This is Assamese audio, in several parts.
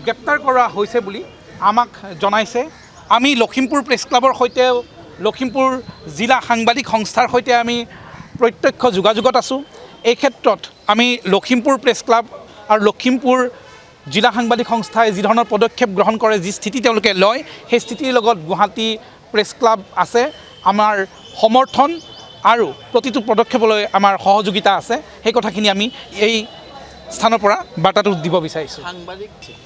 গ্ৰেপ্তাৰ কৰা হৈছে বুলি আমাক জনাইছে। আমি লখিমপুৰ প্ৰেছ ক্লাবৰ সৈতে লখিমপুৰ জিলা সাংবাদিক সংস্থাৰ সৈতে আমি প্ৰত্যক্ষ যোগাযোগত আছোঁ। এই ক্ষেত্ৰত আমি লখিমপুৰ প্ৰেছ ক্লাব আৰু লখিমপুৰ জিলা সাংবাদিক সংস্থাই যি ধৰণৰ পদক্ষেপ গ্ৰহণ কৰে, যি স্থিতি তেওঁলোকে লয়, সেই স্থিতিৰ লগত গুৱাহাটী প্ৰেছ ক্লাব আছে। আমাৰ সমৰ্থন আৰু প্ৰতিটো পদক্ষেপলৈ আমাৰ সহযোগিতা আছে। সেই কথাখিনি আমি এই স্থানৰ পৰা বাৰ্তাটো দিব বিচাৰিছোঁ।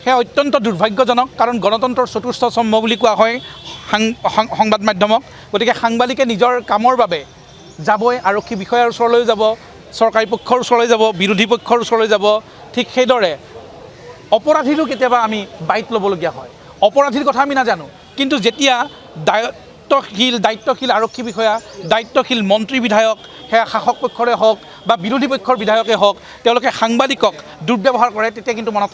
সেয়া অত্যন্ত দুৰ্ভাগ্যজনক, কাৰণ গণতন্ত্ৰৰ চতুৰ্থ স্তম্ভ বুলি কোৱা হয় সংবাদ মাধ্যমক। গতিকে সাংবাদিকে নিজৰ কামৰ বাবে যাবই, আৰক্ষী বিষয়াৰ ওচৰলৈও যাব, চৰকাৰী পক্ষৰ ওচৰলৈ যাব, বিৰোধী পক্ষৰ ওচৰলৈ যাব। ঠিক সেইদৰে অপৰাধীৰো কেতিয়াবা আমি বাইট ল'বলগীয়া হয়। অপৰাধীৰ কথা আমি নাজানো, কিন্তু যেতিয়া দায়িত্বশীল আৰক্ষী বিষয়া, দায়িত্বশীল মন্ত্ৰী বিধায়ক, সেয়া শাসক পক্ষৰে হওক বা বিৰোধী পক্ষৰ বিধায়কে হওক, তেওঁলোকে সাংবাদিকক দুৰ্ব্যৱহাৰ কৰে, তেতিয়া কিন্তু মনত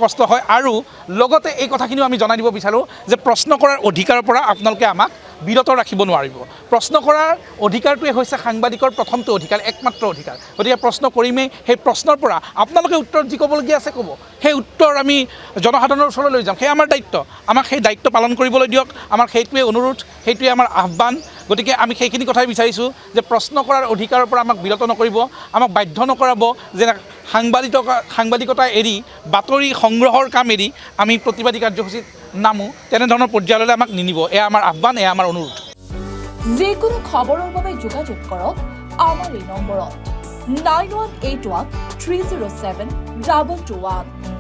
কষ্ট হয়। আৰু লগতে এই কথাখিনিও আমি জনাই দিব বিচাৰোঁ যে প্ৰশ্ন কৰাৰ অধিকাৰৰ পৰা আপোনালোকে আমাক বিৰত ৰাখিব নোৱাৰিব। প্ৰশ্ন কৰাৰ অধিকাৰটোৱে হৈছে সাংবাদিকৰ প্ৰথমটো অধিকাৰ, একমাত্ৰ অধিকাৰ। গতিকে প্ৰশ্ন কৰিমেই, সেই প্ৰশ্নৰ পৰা আপোনালোকে উত্তৰ যি ক'বলগীয়া আছে ক'ব, সেই উত্তৰ আমি জনসাধাৰণৰ ওচৰলৈ লৈ যাম। সেয়া আমাৰ দায়িত্ব। আমাক সেই দায়িত্ব পালন কৰিবলৈ দিয়ক। আমাৰ সেইটোৱে অনুৰোধ, সেইটোৱে আমাৰ আহ্বান। গতিকে আমি সেইখিনি কথাই বিচাৰিছোঁ যে প্ৰশ্ন কৰাৰ অধিকাৰৰ পৰা আমাক বিৰত নকৰিব, আমাক বাধ্য নকৰাব যে সাংবাদিকতা এৰি বাতৰি সংগ্ৰহৰ কাম এৰি আমি প্ৰতিবাদী কাৰ্যসূচীত নামো, তেনেধৰণৰ পৰ্যায়লৈ আমাক নিনিব। এয়া আমাৰ আহ্বান, এয়া আমাৰ অনুৰোধ। যিকোনো খবৰৰ বাবে যোগাযোগ কৰক আমাৰ এই নম্বৰত 9181 307 221।